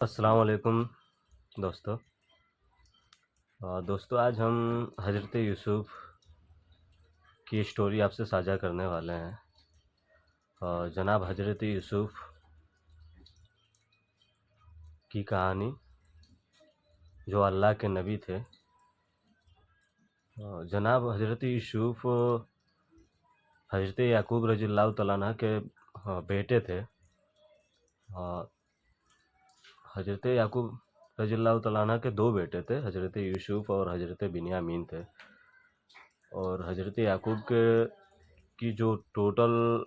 अस्सलाम वालेकुम दोस्तों। दोस्तों आज हम हज़रत यूसुफ़ की स्टोरी आपसे साझा करने वाले हैं। जनाब हज़रत यूसुफ़ की कहानी जो अल्लाह के नबी थे। जनाब हज़रत यूसुफ़ हज़रत याकूब रज़ियल्लाहु तआला अन्हु के बेटे थे। हज़रत याकूब रज़ियल्लाहु तआला अन्हु के दो बेटे थे, हज़रत यूसुफ़ और हज़रत बिन्यामीन थे। और हज़रत याकूब के की जो टोटल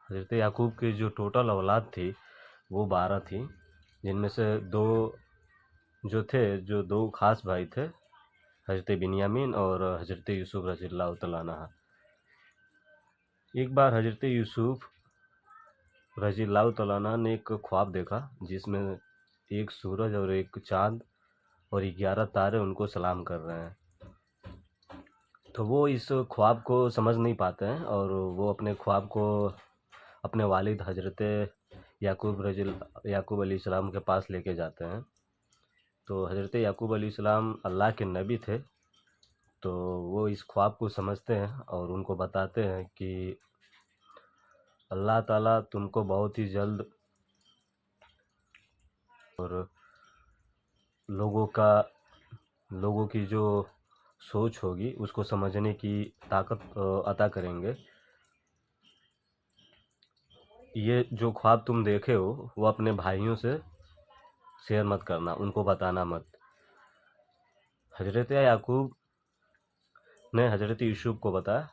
हज़रत याकूब की जो टोटल औलाद थी वो 12 थी, जिनमें से दो ख़ास भाई थे, हज़रत बिन्यामीन और हज़रत यूसुफ़ रज़ियल्लाहु तआला अन्हु। एक बार हज़रत यूसुफ़ रज़ियल्लाहु तआला अन्हु ने एक ख्वाब देखा जिसमें एक सूरज और एक चाँद और 11 तारे उनको सलाम कर रहे हैं। तो वो इस ख्वाब को समझ नहीं पाते हैं और वो अपने ख्वाब को अपने वालिद हज़रत याकूब अलैहिस्सलाम के पास लेके जाते हैं। तो हज़रत याकूब अलैहिस्सलाम अल्लाह के नबी थे, तो वो इस ख्वाब को समझते हैं और उनको बताते हैं कि अल्लाह ताला तुमको बहुत ही जल्द और लोगों की जो सोच होगी उसको समझने की ताकत अता करेंगे। ये जो ख्वाब तुम देखे हो वो अपने भाइयों से शेयर मत करना, उनको बताना मत। हज़रत याकूब ने हज़रत यूसुफ़ को बताया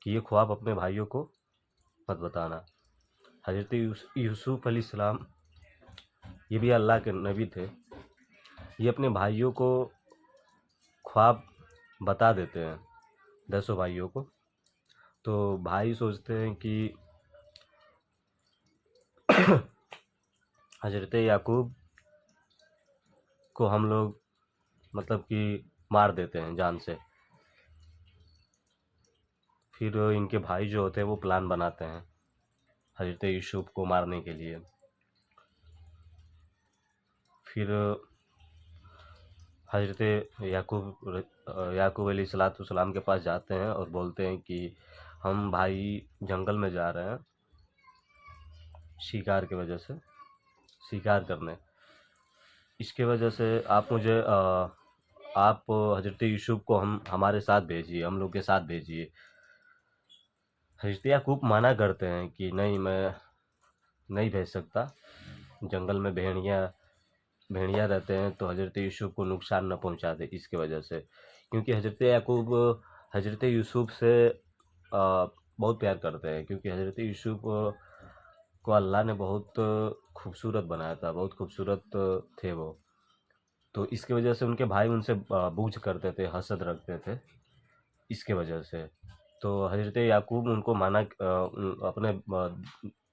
कि ये ख्वाब अपने भाइयों को मत बताना। हज़रत यूसुफ़ अलैहिस्सलाम ये भी अल्लाह के नबी थे। ये अपने भाइयों को ख्वाब बता देते हैं, दसों भाइयों को। तो भाई सोचते हैं कि हज़रत याकूब को हम लोग मतलब कि मार देते हैं जान से। फिर इनके भाई जो होते हैं वो प्लान बनाते हैं हज़रत यूसुफ़ को मारने के लिए। फिर हज़रत याकूब अलैहिस्सलाम के पास जाते हैं और बोलते हैं कि हम भाई जंगल में जा रहे हैं शिकार की वजह से, शिकार करने। इसके वजह से आप हज़रत यूसुफ़ को हमारे साथ भेजिए, हम लोग के साथ भेजिए। हज़रत याकूब मना करते हैं कि नहीं, मैं नहीं भेज सकता। जंगल में भेड़िया रहते हैं तो हज़रत यूसुफ़ को नुकसान न पहुंचा दे, इसके वजह से। क्योंकि हज़रत याकूब हज़रत यूसुफ़ से बहुत प्यार करते हैं, क्योंकि हज़रत यूसुफ़ को अल्लाह ने बहुत खूबसूरत बनाया था, बहुत खूबसूरत थे वो। तो इसकी वजह से उनके भाई उनसे बुग़्ज़ करते थे, हसद रखते थे, इसके वजह से। तो हज़रत याकूब उनको अपने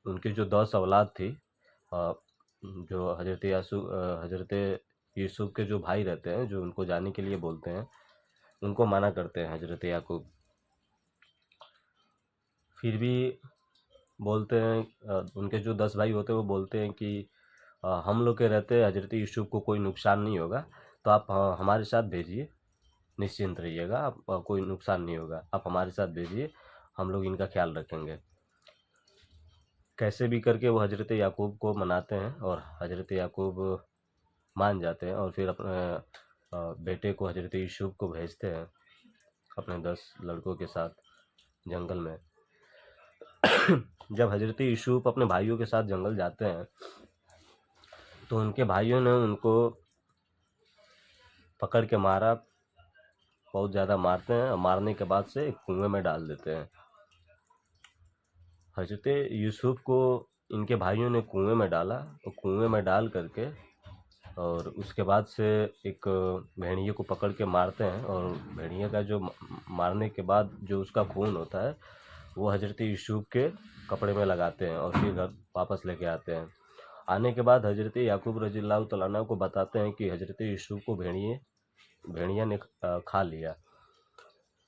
उनकी जो 10 औलाद थी, जो हज़रत यूसुफ़ के जो भाई रहते हैं, जो उनको जाने के लिए बोलते हैं, उनको मना करते हैं हज़रत याकूब। फिर भी बोलते हैं, उनके जो 10 भाई होते हैं वो बोलते हैं कि हम लोग के रहते हज़रत यूसुफ़ को कोई नुकसान नहीं होगा, तो आप हमारे साथ भेजिए, निश्चिंत रहिएगा, आप कोई नुकसान नहीं होगा, आप हमारे साथ भेजिए, हम लोग इनका ख्याल रखेंगे। कैसे भी करके वो हज़रत याकूब को मनाते हैं और हज़रत याकूब मान जाते हैं और फिर अपने बेटे को हज़रत यूसुफ़ को भेजते हैं अपने 10 लड़कों के साथ जंगल में। जब हज़रत यूसुफ़ अपने भाइयों के साथ जंगल जाते हैं तो उनके भाइयों ने उनको पकड़ के मारा, बहुत ज़्यादा मारते हैं और मारने के बाद से एक कुएं में डाल देते हैं। हज़रत यूसुफ़ को इनके भाइयों ने कुएं में डाला और कुएं में डाल करके और उसके बाद से एक भेड़िए को पकड़ के मारते हैं और भेड़िए का जो मारने के बाद जो उसका खून होता है वो हज़रत यूसुफ़ के कपड़े में लगाते हैं और फिर घर वापस लेके आते हैं। आने के बाद हज़रत याकूब रज़ियल्लाहु तआला अन्हु को बताते हैं कि हज़रत यूसुफ़ को भेड़िया ने खा लिया।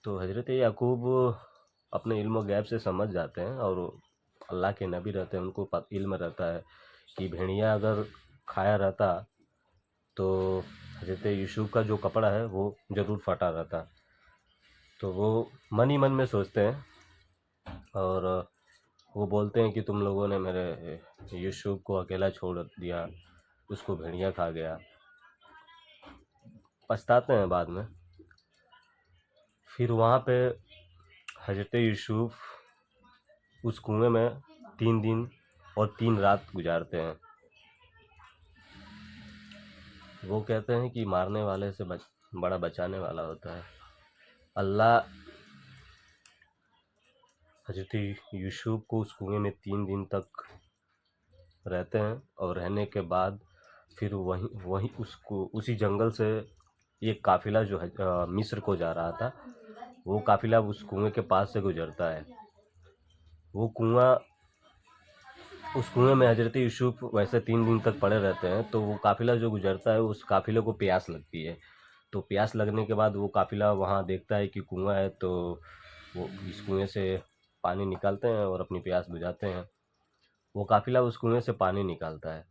तो हज़रत याकूब अपने इल्म गैब से समझ जाते हैं और अल्लाह के नबी रहते हैं, उनको इल्म रहता है कि भेड़िया अगर खाया रहता तो हज़रत यूसुफ का जो कपड़ा है वो ज़रूर फटा रहता। तो वो मन ही मन में सोचते हैं और वो बोलते हैं कि तुम लोगों ने मेरे यूसुफ को अकेला छोड़ दिया, उसको भेड़िया खा गया। पछताते हैं बाद में। फिर वहाँ पे हज़रत यूसुफ उस कुएं में 3 दिन और 3 रात गुजारते हैं। वो कहते हैं कि मारने वाले से बड़ा बचाने वाला होता है। अल्लाह हज़रत यूसुफ को उस कुएं में 3 दिन तक रहते हैं और रहने के बाद फिर वहीं वहीं उसको उसी जंगल से एक काफ़िला जो है मिस्र को जा रहा था, वो काफ़िला उस कुएं के पास से गुजरता है। वो कुआं उस कुएं में हज़रत यूसुफ वैसे 3 दिन तक पड़े रहते हैं। तो वो काफ़िला जो गुजरता है उस काफ़िले को प्यास लगती है। तो प्यास लगने के बाद वो काफ़िला वहाँ देखता है कि कुआं है, तो वो इस कुएं से पानी निकालते हैं और अपनी प्यास बुझाते हैं। वो काफ़िला उस कुएं से पानी निकालता है।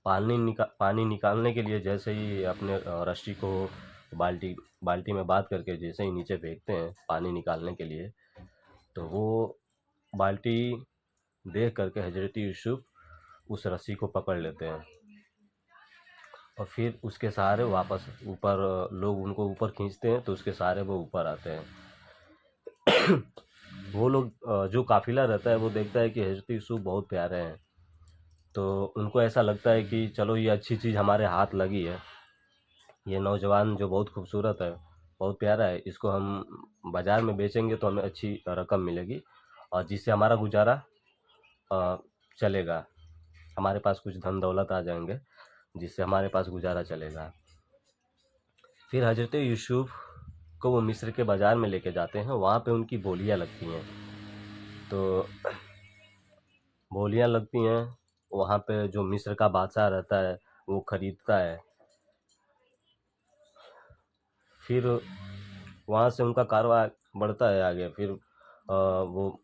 पानी निकालने के लिए जैसे ही अपने रस्सी को बाल्टी बाल्टी में बांध करके जैसे ही नीचे फेंकते हैं पानी निकालने के लिए, तो वो बाल्टी देख करके हज़रत यूसुफ उस रस्सी को पकड़ लेते हैं और फिर उसके सहारे वापस ऊपर लोग उनको ऊपर खींचते हैं, तो उसके सहारे वो ऊपर आते हैं। वो लोग जो काफ़िला रहता है वो देखता है कि हज़रत यूसुफ बहुत प्यारे हैं, तो उनको ऐसा लगता है कि चलो ये अच्छी चीज़ हमारे हाथ लगी है, ये नौजवान जो बहुत खूबसूरत है, बहुत प्यारा है, इसको हम बाज़ार में बेचेंगे तो हमें अच्छी रकम मिलेगी और जिससे हमारा गुजारा चलेगा, हमारे पास कुछ धन दौलत आ जाएंगे जिससे हमारे पास गुजारा चलेगा। फिर हज़रत यूसुफ को वो मिस्र के बाज़ार में लेके जाते हैं। वहाँ पे उनकी बोलियाँ लगती हैं, तो बोलियाँ लगती हैं, वहाँ पे जो मिस्र का बादशाह रहता है वो ख़रीदता है। फिर वहाँ से उनका कारोबार बढ़ता है आगे। फिर वो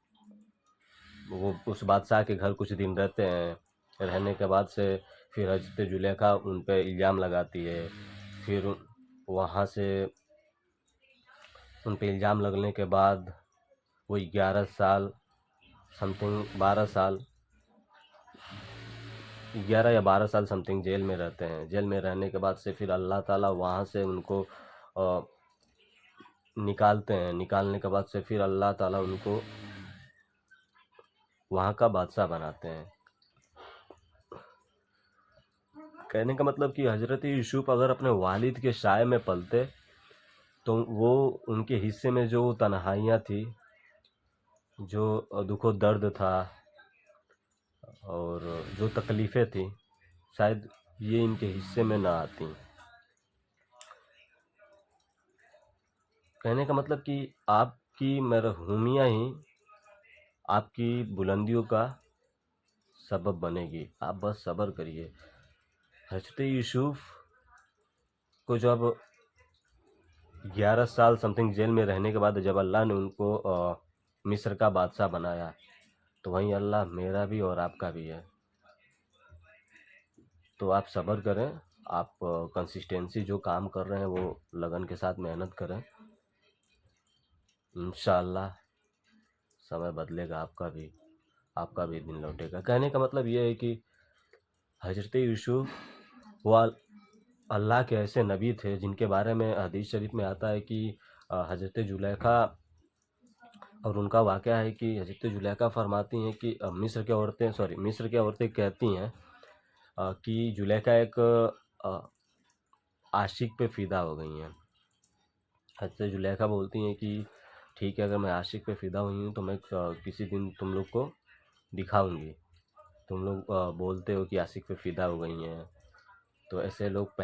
उस बादशाह के घर कुछ दिन रहते हैं। रहने के बाद से फिर हज़रत जुलेखा उन पे इल्ज़ाम लगाती है। फिर वहाँ से उन पे इल्ज़ाम लगने के बाद वो 11 साल समथिंग 12 साल 11 या 12 साल समथिंग जेल में रहते हैं। जेल में रहने के बाद से फिर अल्लाह ताला वहाँ से उनको निकालते हैं। निकालने के बाद से फिर अल्लाह ताला उनको वहाँ का बादशाह बनाते हैं। कहने का मतलब कि हज़रत यूसुफ अगर अपने वालिद के साए में पलते तो वो उनके हिस्से में जो तन्हाइयाँ थी, जो दुख और दर्द था और जो तकलीफ़ें थी, शायद ये इनके हिस्से में ना आती। कहने का मतलब कि आपकी मरहूमियाँ ही आपकी बुलंदियों का सबब बनेगी, आप बस सब्र करिए। हज़रत यूसुफ को जब 11 साल समथिंग जेल में रहने के बाद जब अल्लाह ने उनको मिस्र का बादशाह बनाया, तो वहीं अल्लाह मेरा भी और आपका भी है। तो आप सब्र करें, आप कंसिस्टेंसी जो काम कर रहे हैं वो लगन के साथ मेहनत करें। इंशाअल्लाह समय बदलेगा, आपका भी दिन लौटेगा। कहने का मतलब ये है कि हज़रत यूसुफ वो अल्लाह के ऐसे नबी थे जिनके बारे में हदीस शरीफ में आता है कि हज़रत जुलेखा और उनका वाक़या है कि हज़रत जुलेखा फरमाती हैं कि मिस्र की औरतें कहती हैं कि जुलेखा एक आशिक पे फ़िदा हो गई हैं। हज़रत जुलेखा बोलती हैं कि ठीक है, अगर मैं आशिक पे फ़िदा हुई हूँ तो मैं किसी दिन तुम लोग को दिखाऊंगी। तुम लोग बोलते हो कि आशिक पे फ़िदा हो गई हैं, तो ऐसे लोग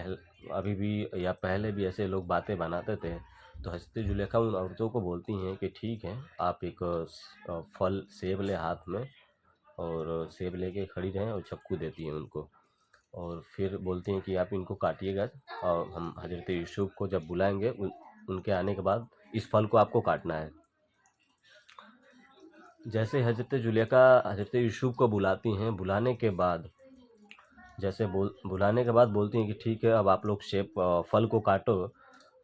अभी भी या पहले भी ऐसे लोग बातें बनाते थे। तो हज़रत जुलेखा उन औरतों को बोलती हैं कि ठीक है, आप एक फल सेब ले हाथ में और सेब लेके खड़ी रहें और चाकू देती हैं उनको और फिर बोलती हैं कि आप इनको काटिएगा और हम हज़रत यूसुफ को जब बुलाएंगे उनके आने के बाद इस फल को आपको काटना है। जैसे हज़रत जुलेखा हज़रत यूसुफ को बुलाती हैं, बुलाने के बाद जैसे बुलाने के बाद बोलती हैं कि ठीक है अब आप लोग फल को काटो।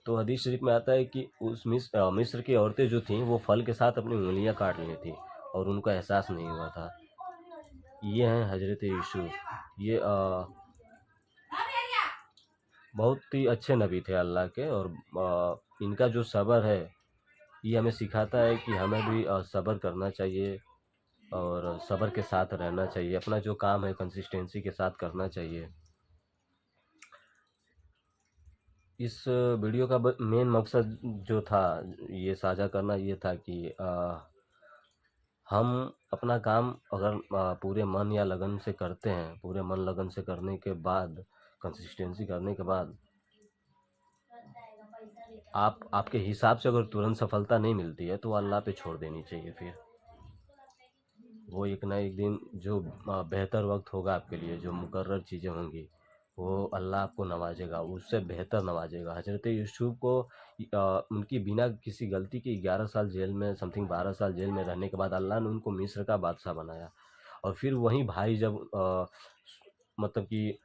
तो हदीस शरीफ में आता है कि उस मिस्र की औरतें जो थीं वो फल के साथ अपनी उंगलियां काट ली थी और उनको एहसास नहीं हुआ था। ये हैं हज़रत यूसुफ। ये बहुत ही अच्छे नबी थे अल्लाह के, और इनका जो सब्र है ये हमें सिखाता है कि हमें भी सब्र करना चाहिए और सब्र के साथ रहना चाहिए। अपना जो काम है कंसिस्टेंसी के साथ करना चाहिए। इस वीडियो का मेन मकसद जो था ये साझा करना ये था कि हम अपना काम अगर पूरे मन या लगन से करते हैं, पूरे मन लगन से करने के बाद, कंसिस्टेंसी करने के बाद आपके हिसाब से अगर तुरंत सफलता नहीं मिलती है तो अल्लाह पे छोड़ देनी चाहिए। फिर वो एक ना एक दिन जो बेहतर वक्त होगा आपके लिए, जो मुकर्रर चीज़ें होंगी वो अल्लाह आपको नवाजेगा, उससे बेहतर नवाजेगा। हज़रत यूसुफ को उनकी बिना किसी गलती के 11 साल जेल में, समथिंग 12 साल जेल में रहने के बाद अल्लाह ने उनको मिस्र का बादशाह बनाया। और फिर वही भाई जब मतलब कि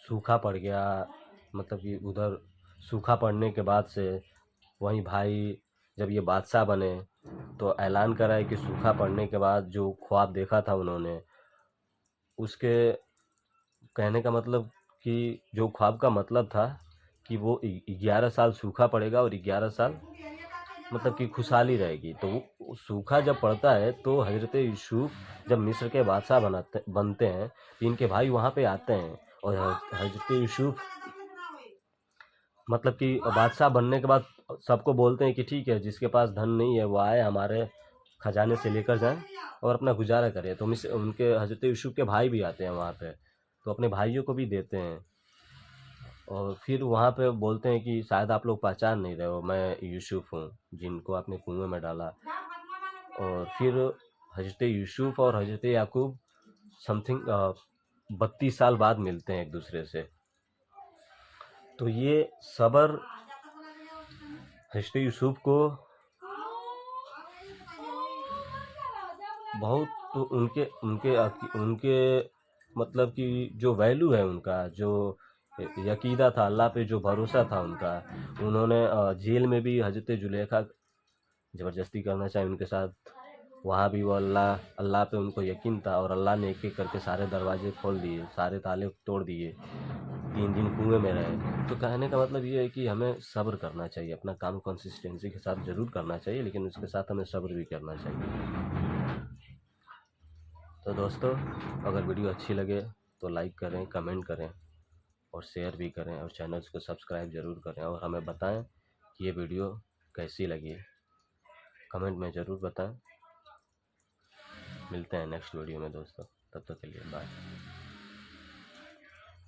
सूखा पड़ गया, मतलब कि उधर सूखा पड़ने के बाद से वहीं भाई जब ये बादशाह बने तो ऐलान करा है कि सूखा पड़ने के बाद जो ख्वाब देखा था उन्होंने, उसके कहने का मतलब कि जो ख्वाब का मतलब था कि वो 11 साल सूखा पड़ेगा और 11 साल मतलब कि खुशहाली रहेगी। तो वो सूखा जब पड़ता है तो हज़रत यूसुफ जब मिस्र के बादशाह बनते हैं तो इनके भाई वहाँ पे आते हैं और हज़रत यूसुफ मतलब कि बादशाह बनने के बाद सबको बोलते हैं कि ठीक है जिसके पास धन नहीं है वो आए हमारे खजाने से लेकर जाएं और अपना गुजारा करें। तो मिस उनके हज़रत यूसुफ के भाई भी आते हैं वहाँ पे, तो अपने भाइयों को भी देते हैं। और फिर वहाँ पे बोलते हैं कि शायद आप लोग पहचान नहीं रहे हो, मैं यूसुफ हूँ जिनको आपने कुएं में डाला। और फिर हज़रत यूसुफ और हज़रत याकूब समथिंग 32 साल बाद मिलते हैं एक दूसरे से। तो ये सब्र हज़रत यूसुफ को बहुत, तो उनके उनके उनके मतलब कि जो वैल्यू है उनका, जो यकीदा था अल्लाह पे, जो भरोसा था उनका, उन्होंने जेल में भी हज़रत जुलेखा ज़बरदस्ती करना चाहे उनके साथ, वहाँ भी वो अल्लाह अल्लाह पे उनको यकीन था और अल्लाह ने एक-एक करके सारे दरवाजे खोल दिए, सारे ताले तोड़ दिए, 3 दिन कुएँ में रहे। तो कहने का मतलब ये है कि हमें सब्र करना चाहिए, अपना काम कंसिस्टेंसी के साथ ज़रूर करना चाहिए, लेकिन उसके साथ हमें सब्र भी करना चाहिए। तो दोस्तों अगर वीडियो अच्छी लगे तो लाइक करें, कमेंट करें और शेयर भी करें और चैनल्स को सब्सक्राइब ज़रूर करें और हमें बताएं कि ये वीडियो कैसी लगी, कमेंट में ज़रूर बताएं। मिलते हैं नेक्स्ट वीडियो में दोस्तों, तब तक के लिए बाय।